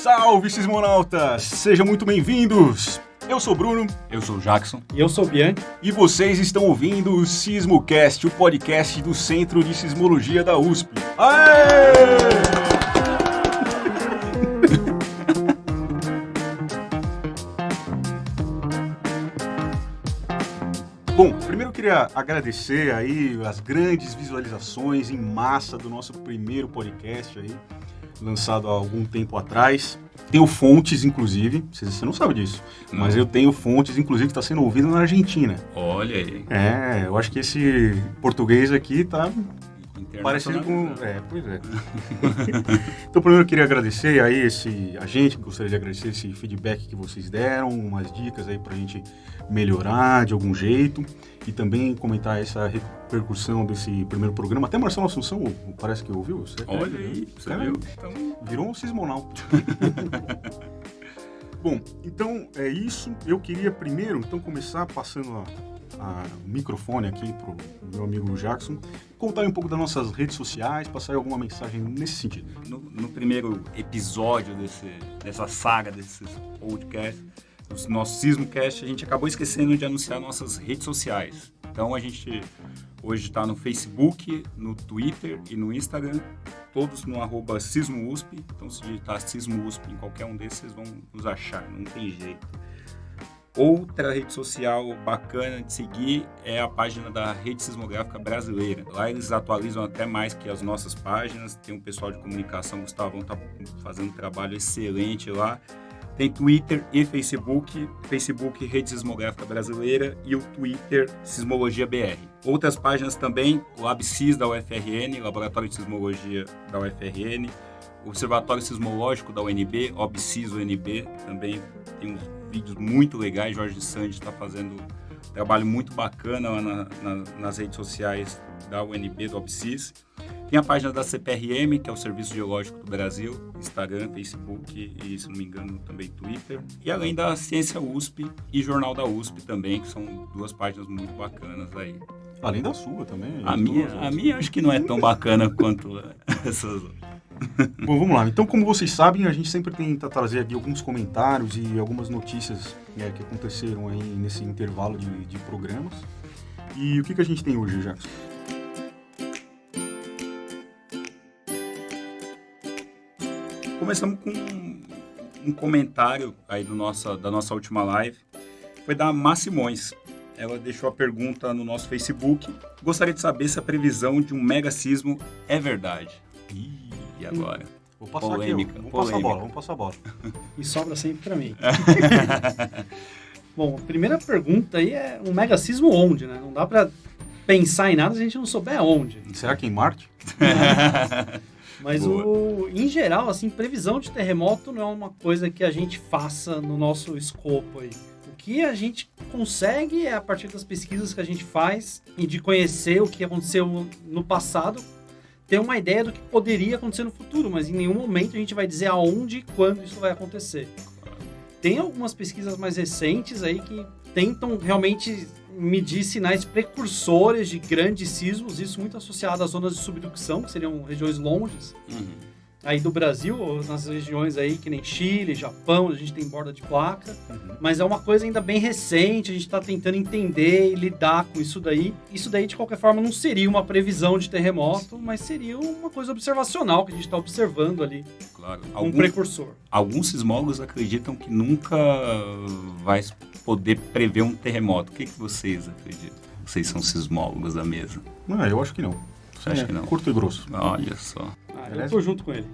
Salve, sismonautas! Sejam muito bem-vindos! Eu sou o Bruno. Eu sou o Jackson. E eu sou o Bianchi. E vocês estão ouvindo o SismoCast, o podcast do Centro de Sismologia da USP. Aê! Bom, primeiro eu queria agradecer aí as grandes visualizações em massa do nosso primeiro podcast aí, lançado há algum tempo atrás. Tenho fontes, inclusive, você não sabe disso, mas eu tenho fontes, inclusive, que está sendo ouvido na Argentina. Olha aí. Eu acho que esse português aqui tá parecido com... Pois é. Então, primeiro eu queria agradecer aí gostaria de agradecer esse feedback que vocês deram, umas dicas aí pra gente melhorar de algum jeito e também comentar essa repercussão desse primeiro programa. Até Marcelo Assunção parece que ouviu. Olha aí, você viu? Então, virou um sismonauta. Bom, então é isso. Eu queria primeiro começar passando o microfone aqui pro meu amigo Jackson, contar um pouco das nossas redes sociais, passar alguma mensagem nesse sentido. No primeiro episódio dessa saga, desses podcasts, do nosso SismoCast, a gente acabou esquecendo de anunciar nossas redes sociais. Então a gente hoje está no Facebook, no Twitter e no Instagram, todos no @SismoUSP. Então se digitar SismoUSP em qualquer um desses, vocês vão nos achar, não tem jeito. Outra rede social bacana de seguir é a página da Rede Sismográfica Brasileira. Lá eles atualizam até mais que as nossas páginas. Tem um pessoal de comunicação, Gustavão está fazendo um trabalho excelente lá. Tem Twitter e Facebook. Facebook Rede Sismográfica Brasileira e o Twitter Sismologia BR. Outras páginas também, o LabSis da UFRN, Laboratório de Sismologia da UFRN, o Observatório Sismológico da UNB, OBSIS UNB, também tem uns vídeos muito legais. Jorge Sandi está fazendo um trabalho muito bacana lá nas redes sociais da UNB, do OBSIS. Tem a página da CPRM, que é o Serviço Geológico do Brasil, Instagram, Facebook e, se não me engano, também Twitter. E além da Ciência USP e Jornal da USP também, que são duas páginas muito bacanas aí. Além da sua também. A minha acho que não é tão bacana quanto essas outras. Bom, vamos lá. Então, como vocês sabem, a gente sempre tenta trazer aqui alguns comentários e algumas notícias que aconteceram aí nesse intervalo de programas. E o que a gente tem hoje, Jackson? Começamos com um comentário aí da nossa última live. Foi da Má Simões. Ela deixou a pergunta no nosso Facebook. Gostaria de saber se a previsão de um mega sismo é verdade. E agora? Vou passar polêmica, aqui, vamos passar a bola. E sobra sempre pra mim. Bom, a primeira pergunta aí é um mega sismo onde, né? Não dá pra pensar em nada se a gente não souber onde. Será que em Marte? Mas em geral, assim, previsão de terremoto não é uma coisa que a gente faça no nosso escopo aí. O que a gente consegue é, a partir das pesquisas que a gente faz e de conhecer o que aconteceu no passado, ter uma ideia do que poderia acontecer no futuro, mas em nenhum momento a gente vai dizer aonde e quando isso vai acontecer. Tem algumas pesquisas mais recentes aí que tentam realmente medir sinais precursores de grandes sismos, isso muito associado às zonas de subducção, que seriam regiões longes, aí do Brasil, ou nas regiões aí que nem Chile, Japão, a gente tem borda de placa, mas é uma coisa ainda bem recente, a gente está tentando entender e lidar com isso daí. Isso daí, de qualquer forma, não seria uma previsão de terremoto, mas seria uma coisa observacional que a gente está observando ali, claro. Um precursor. Alguns sismólogos acreditam que nunca vai poder prever um terremoto. O que vocês acreditam? Vocês são sismólogos da mesa. Não, eu acho que não. Você acha que não? Curto e grosso. Olha só. Eu tô junto com ele.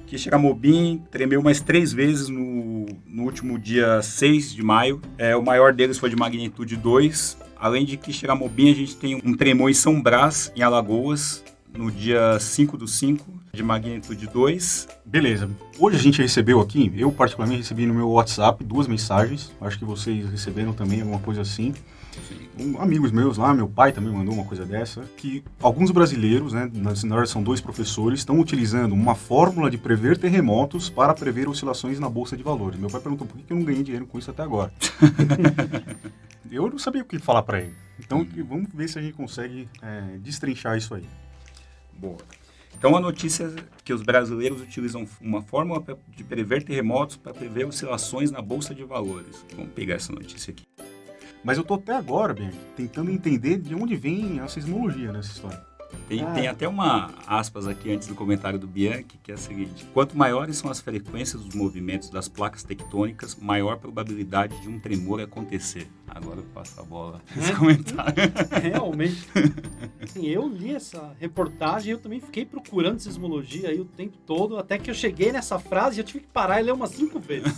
Quixeramobim tremeu mais 3 vezes no último dia 6 de maio. O maior deles foi de magnitude 2. Além de Quixeramobim, a gente tem um tremor em São Brás, em Alagoas, no dia 5/5, de magnitude 2. Beleza. Hoje a gente recebeu aqui, eu particularmente recebi no meu WhatsApp 2 mensagens. Acho que vocês receberam também alguma coisa assim. Amigos meus lá, meu pai também mandou uma coisa dessa, que alguns brasileiros, né, na verdade são 2 professores, estão utilizando uma fórmula de prever terremotos para prever oscilações na Bolsa de Valores. Meu pai perguntou por que eu não ganhei dinheiro com isso até agora. Eu não sabia o que falar para ele. Então vamos ver se a gente consegue destrinchar isso aí. Boa. Então, a notícia é que os brasileiros utilizam uma fórmula de prever terremotos para prever oscilações na Bolsa de Valores. Vamos pegar essa notícia aqui. Mas eu tô até agora, Bianchi, tentando entender de onde vem a sismologia nessa história. Tem até uma aspas aqui antes do comentário do Bianchi, que é a seguinte: quanto maiores são as frequências dos movimentos das placas tectônicas, maior a probabilidade de um tremor acontecer. Agora eu passo a bola nesse comentário. Realmente. Assim, eu li essa reportagem e eu também fiquei procurando sismologia aí o tempo todo, até que eu cheguei nessa frase e eu tive que parar e ler umas 5 vezes.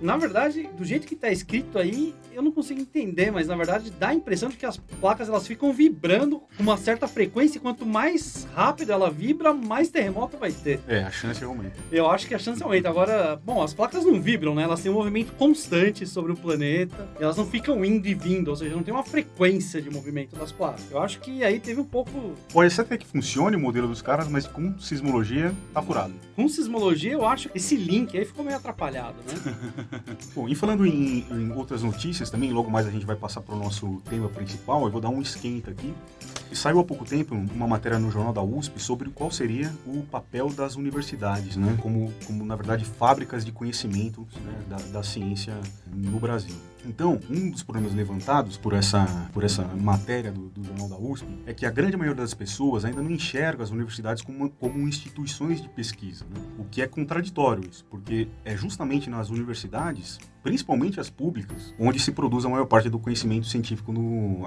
Na verdade, do jeito que está escrito aí, eu não consigo entender, mas na verdade dá a impressão de que as placas elas ficam vibrando com uma certa frequência e quanto mais rápido ela vibra, mais terremoto vai ter. A chance aumenta. Eu acho que a chance aumenta. Agora, bom, as placas não vibram, né? Elas têm um movimento constante sobre o planeta. Elas não ficam indo e vindo, ou seja, não tem uma frequência de movimento das placas. Eu acho que aí teve um pouco... Pode ser até que funcione o modelo dos caras, mas com sismologia tá furado. Com sismologia, eu acho que esse link aí ficou meio atrapalhado, né? Bom, e falando em outras notícias também, logo mais a gente vai passar para o nosso tema principal, eu vou dar um esquenta aqui. Saiu há pouco tempo uma matéria no Jornal da USP sobre qual seria o papel das universidades, né? Como na verdade, fábricas de conhecimento, né, da ciência no Brasil. Então, um dos problemas levantados por essa matéria do Jornal da USP é que a grande maioria das pessoas ainda não enxerga as universidades como instituições de pesquisa, né? O que é contraditório isso, porque é justamente nas universidades, principalmente as públicas, onde se produz a maior parte do conhecimento científico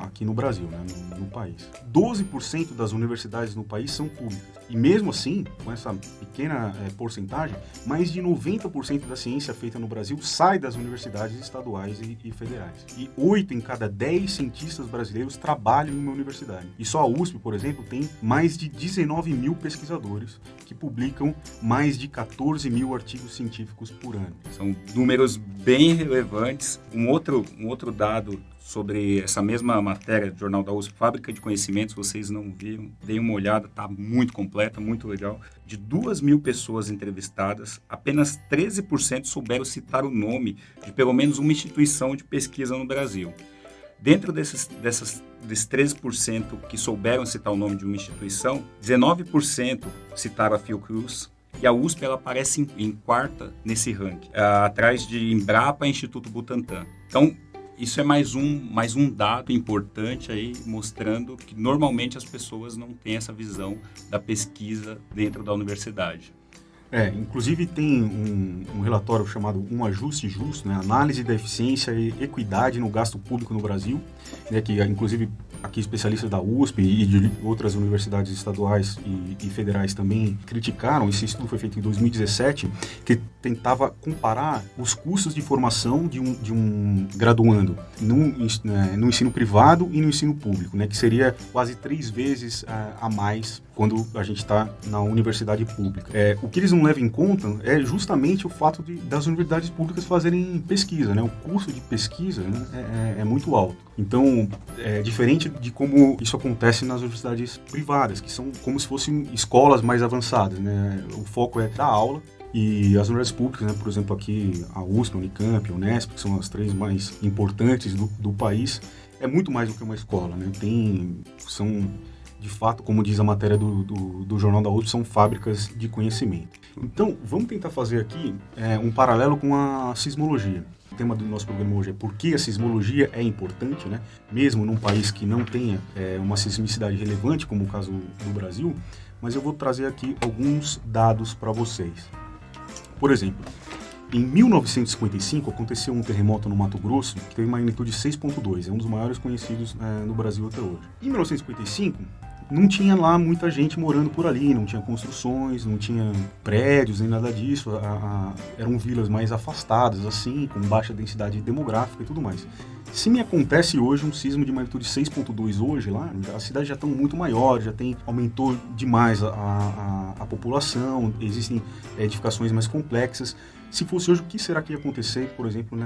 aqui no Brasil, né, no país. 12% das universidades no país são públicas. E mesmo assim, com essa pequena porcentagem, mais de 90% da ciência feita no Brasil sai das universidades estaduais e federais. E 8 em cada 10 cientistas brasileiros trabalham em uma universidade. E só a USP, por exemplo, tem mais de 19 mil pesquisadores que publicam mais de 14 mil artigos científicos por ano. São números bem relevantes. Um outro dado sobre essa mesma matéria do Jornal da USP, Fábrica de Conhecimentos, vocês não viram, deem uma olhada, está muito completa, muito legal. De 2.000 pessoas entrevistadas, apenas 13% souberam citar o nome de pelo menos uma instituição de pesquisa no Brasil. Dentro desses 13% que souberam citar o nome de uma instituição, 19% citaram a Fiocruz, e a USP ela aparece em quarta nesse ranking, atrás de Embrapa e Instituto Butantan. Então, isso é mais um dado importante aí, mostrando que normalmente as pessoas não têm essa visão da pesquisa dentro da universidade. Inclusive tem um relatório chamado Um Ajuste Justo, né? Análise da eficiência e equidade no gasto público no Brasil, né? Que inclusive aqui especialistas da USP e de outras universidades estaduais e federais também criticaram. Esse estudo foi feito em 2017, que tentava comparar os custos de formação de um graduando no ensino privado e no ensino público, né? Que seria quase 3 vezes a mais quando a gente está na universidade pública. O que eles não levam em conta é justamente o fato das universidades públicas fazerem pesquisa, né? O custo de pesquisa, né, é muito alto. Então, é diferente de como isso acontece nas universidades privadas, que são como se fossem escolas mais avançadas, né? O foco é dar aula. E as universidades públicas, né, por exemplo, aqui a USP, a Unicamp, a Unesp, que são as 3 mais importantes do país, é muito mais do que uma escola, né? São, de fato, como diz a matéria do Jornal da USP, são fábricas de conhecimento. Então, vamos tentar fazer aqui um paralelo com a sismologia. O tema do nosso programa hoje é por que a sismologia é importante, né? Mesmo num país que não tenha uma sismicidade relevante, como o caso do Brasil, mas eu vou trazer aqui alguns dados para vocês. Por exemplo, em 1955 aconteceu um terremoto no Mato Grosso que teve magnitude 6.2, é um dos maiores conhecidos no Brasil até hoje. Em 1955 não tinha lá muita gente morando por ali, não tinha construções, não tinha prédios nem nada disso, eram vilas mais afastadas assim, com baixa densidade demográfica e tudo mais. Se me acontece hoje um sismo de magnitude 6.2 hoje lá, as cidades já estão muito maiores, aumentou demais a população, existem edificações mais complexas. Se fosse hoje, o que será que ia acontecer, por exemplo, na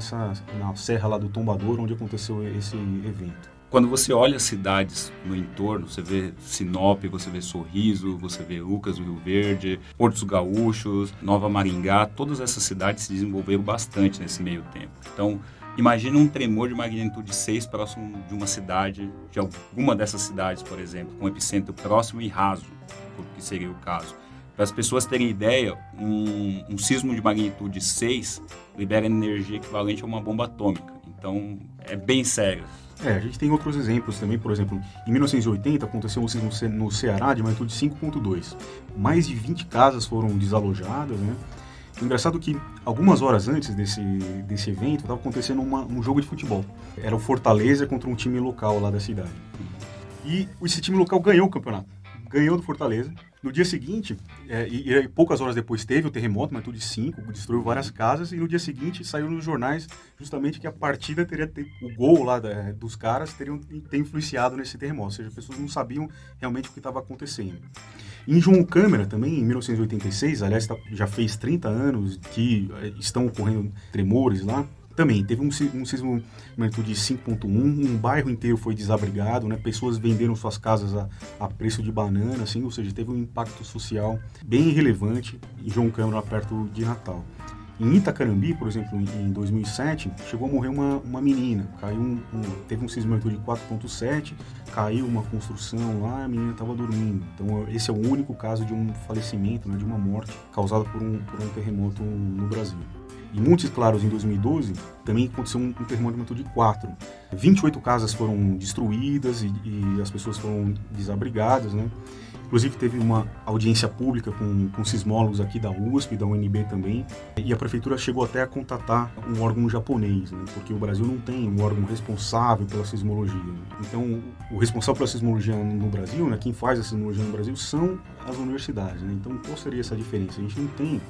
serra lá do Tombador, onde aconteceu esse evento? Quando você olha as cidades no entorno, você vê Sinop, você vê Sorriso, você vê Lucas do Rio Verde, Portos Gaúchos, Nova Maringá, todas essas cidades se desenvolveram bastante nesse meio tempo. Então, imagina um tremor de magnitude 6 próximo de uma cidade, de alguma dessas cidades, por exemplo, com epicentro próximo e raso. sísmico, que seria o caso. Para as pessoas terem ideia, um sismo de magnitude 6 libera energia equivalente a uma bomba atômica. Então, é bem sério. A gente tem outros exemplos também. Por exemplo, em 1980 aconteceu um sismo no Ceará de magnitude 5.2. Mais de 20 casas foram desalojadas, né? O engraçado é que algumas horas antes desse evento estava acontecendo um jogo de futebol. Era o Fortaleza contra um time local lá da cidade. E esse time local ganhou o campeonato. Ganhou do Fortaleza. No dia seguinte, e poucas horas depois teve o terremoto, magnitude 5, destruiu várias casas, e no dia seguinte saiu nos jornais justamente que a partida o gol lá dos caras ter influenciado nesse terremoto, ou seja, as pessoas não sabiam realmente o que estava acontecendo. Em João Câmara, também, em 1986, aliás, já fez 30 anos que estão ocorrendo tremores lá, também teve um sismo de magnitude 5.1, um bairro inteiro foi desabrigado, né? Pessoas venderam suas casas a preço de banana, assim, ou seja, teve um impacto social bem relevante em João Câmara, perto de Natal. Em Itacarambi, por exemplo, em 2007, chegou a morrer uma menina, teve um sismo de magnitude 4.7, caiu uma construção lá, a menina estava dormindo. Então esse é o único caso de um falecimento, né, de uma morte causada por um terremoto no Brasil. Em Montes Claros, em 2012, também aconteceu um terremoto de magnitude 4. 28 casas foram destruídas e as pessoas foram desabrigadas, né? Inclusive teve uma audiência pública com sismólogos aqui da USP, da UNB também, e a prefeitura chegou até a contatar um órgão japonês, né? Porque o Brasil não tem um órgão responsável pela sismologia. Então, o responsável pela sismologia no Brasil, né, quem faz a sismologia no Brasil, são as universidades, né? Então, qual seria essa diferença? A gente não tem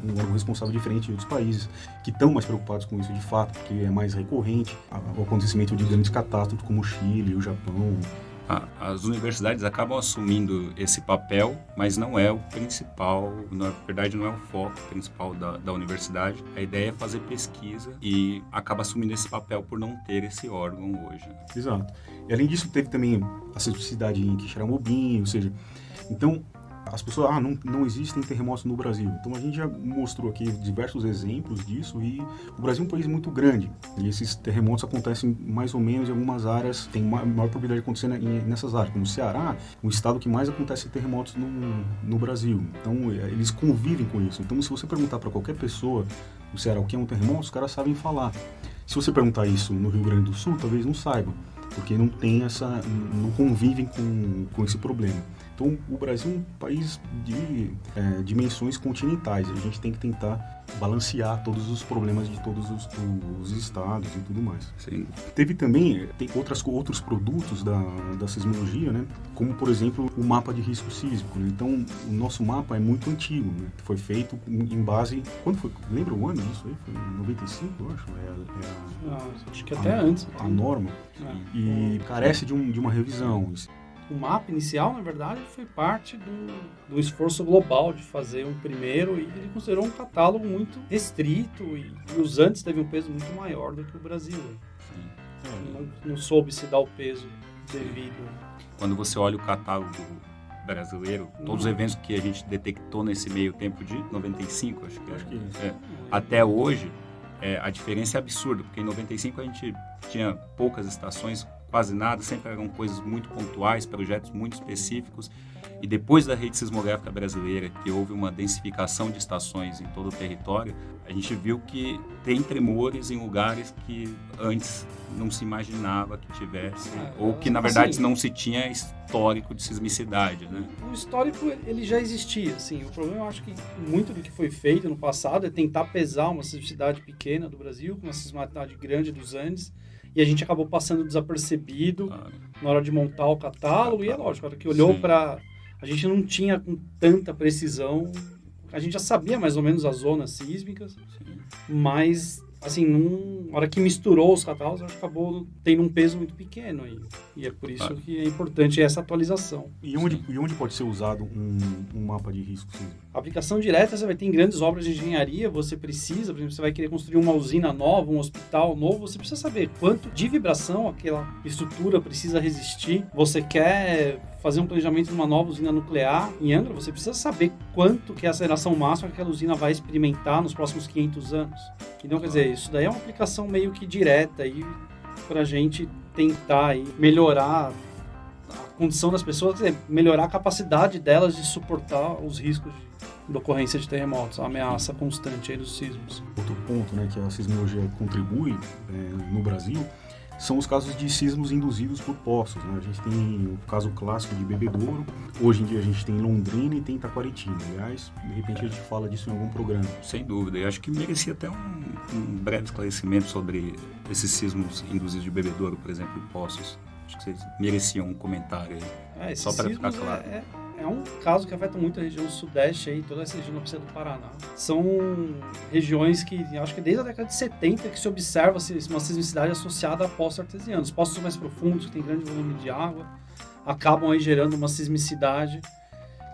um órgão responsável diferente de outros países que estão mais preocupados com isso de fato, porque é mais recorrente o acontecimento de grandes catástrofes como o Chile, o Japão. As universidades acabam assumindo esse papel, mas não é o principal, na verdade não é o foco principal da universidade. A ideia é fazer pesquisa e acaba assumindo esse papel por não ter esse órgão hoje. Exato. E além disso, teve também a sismicidade em Quixeramobim, ou seja, então as pessoas, não existem terremotos no Brasil. Então a gente já mostrou aqui diversos exemplos disso e o Brasil é um país muito grande e esses terremotos acontecem mais ou menos em algumas áreas, tem maior probabilidade de acontecer nessas áreas. Como o Ceará, o estado que mais acontece terremotos no Brasil. Então eles convivem com isso. Então se você perguntar para qualquer pessoa no Ceará o que é um terremoto, os caras sabem falar. Se você perguntar isso no Rio Grande do Sul, talvez não saibam, porque não convivem com esse problema. Então, o Brasil é um país de dimensões continentais. A gente tem que tentar balancear todos os problemas de todos os estados e tudo mais. Sim. Teve também outros produtos da sismologia, né? Como, por exemplo, o mapa de risco sísmico. Né? Então, o nosso mapa é muito antigo. Né? Foi feito em base... Quando foi? Lembra o ano disso aí? Foi em 95, eu acho. Acho que até antes. A norma. E carece de uma revisão. O mapa inicial, na verdade, foi parte do esforço global de fazer um primeiro, e ele considerou um catálogo muito restrito, e os antes teve um peso muito maior do que o Brasil. Não soube se dar o peso devido. Quando você olha o catálogo brasileiro, todos os eventos que a gente detectou nesse meio tempo de 95, acho que até hoje, a diferença é absurda, porque em 95 a gente tinha poucas estações, quase nada, sempre eram coisas muito pontuais, projetos muito específicos, e depois da rede sismográfica brasileira, que houve uma densificação de estações em todo o território, a gente viu que tem tremores em lugares que antes não se imaginava que tivesse, ou que na verdade não se tinha histórico de sismicidade, né? O histórico, ele já existia, assim. O problema, eu acho que muito do que foi feito no passado é tentar pesar uma sismicidade pequena do Brasil com uma sismicidade grande dos Andes, e a gente acabou passando desapercebido na hora de montar o catálogo. E é lógico, a hora que olhou para... A gente não tinha com tanta precisão... A gente já sabia mais ou menos as zonas sísmicas, mas, assim, na hora que misturou os catálogos, acho que acabou tendo um peso muito pequeno. E é por isso que é importante essa atualização. E onde pode ser usado um mapa de risco sísmico? A aplicação direta você vai ter em grandes obras de engenharia, você precisa, por exemplo, você vai querer construir uma usina nova, um hospital novo, você precisa saber quanto de vibração aquela estrutura precisa resistir. Você quer fazer um planejamento de uma nova usina nuclear em Angra, você precisa saber quanto que é a aceleração máxima que aquela usina vai experimentar nos próximos 500 anos. Então, quer dizer, isso daí é uma aplicação meio que direta aí pra gente tentar aí melhorar a condição das pessoas, quer dizer, melhorar a capacidade delas de suportar os riscos de ocorrência de terremotos, a ameaça constante aí dos sismos. Outro ponto, né, que a sismologia contribui no Brasil são os casos de sismos induzidos por poços, né? A gente tem o caso clássico de Bebedouro, hoje em dia a gente tem Londrina e tem Taquaritinga. Aliás, de repente a gente fala disso em algum programa. Sem dúvida, eu acho que merecia até um breve esclarecimento sobre esses sismos induzidos de Bebedouro, por exemplo, em Poços. Acho que vocês mereciam um comentário aí, só para ficar claro. É um caso que afeta muito a região sudeste, aí, toda essa região do Paraná. São regiões que, acho que desde a década de 70, que se observa uma sismicidade associada a poços artesianos. Poços mais profundos, que tem grande volume de água, acabam aí gerando uma sismicidade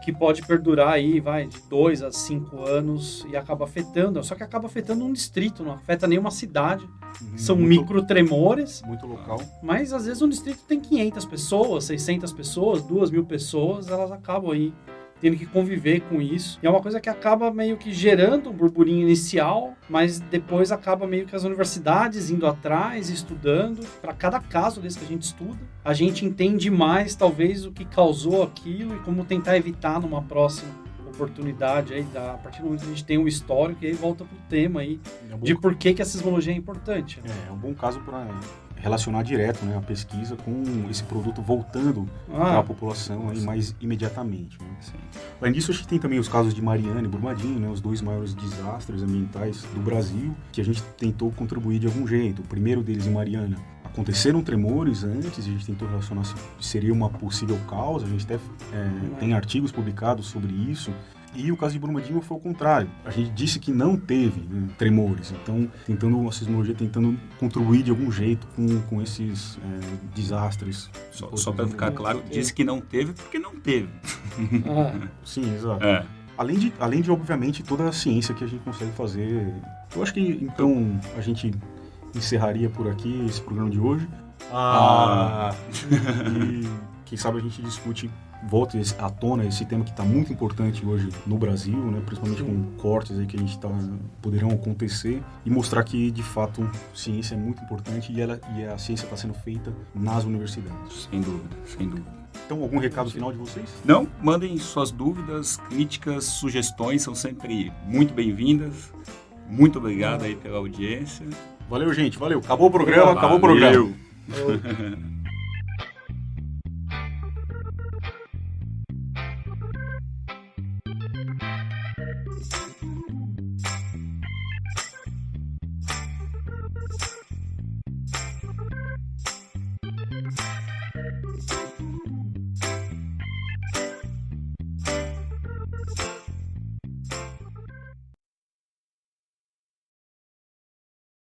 que pode perdurar aí, de 2 a 5 anos e acaba afetando, só que acaba afetando um distrito, não afeta nenhuma cidade. São microtremores. Muito local. Mas às vezes um distrito tem 500 pessoas, 600 pessoas, 2.000 pessoas, elas acabam aí tendo que conviver com isso. E é uma coisa que acaba meio que gerando um burburinho inicial, mas depois acaba meio que as universidades indo atrás, estudando. Para cada caso desse que a gente estuda, a gente entende mais, talvez, o que causou aquilo e como tentar evitar numa próxima oportunidade. Aí, a partir do momento que a gente tem um histórico, e aí volta pro tema aí de por que a sismologia é importante. Né? É um bom caso para relacionar direto, né, a pesquisa com esse produto voltando para a população aí mais imediatamente. Né? Além disso, a gente tem também os casos de Mariana e Brumadinho, né, os 2 maiores desastres ambientais do Brasil, que a gente tentou contribuir de algum jeito. O primeiro deles em Mariana, aconteceram tremores antes, a gente tentou relacionar se seria uma possível causa, a gente até tem artigos publicados sobre isso. E o caso de Brumadinho foi o contrário. A gente disse que não teve, né, tremores. Então, a sismologia tentando contribuir de algum jeito com esses desastres. Só para ficar claro, disse que não teve porque não teve. Sim, exato. Além de, obviamente, toda a ciência que a gente consegue fazer. Eu acho que, então, a gente encerraria por aqui esse programa de hoje. E quem sabe a gente discute, volta à tona esse tema que está muito importante hoje no Brasil, né? Principalmente com cortes aí que a gente poderão acontecer, e mostrar que, de fato, ciência é muito importante e a ciência está sendo feita nas universidades. Sem dúvida, sem dúvida. Então, algum recado final de vocês? Não, mandem suas dúvidas, críticas, sugestões, são sempre muito bem-vindas. Muito obrigado aí pela audiência. Valeu, gente, valeu. Acabou o programa, acabou o programa. Valeu.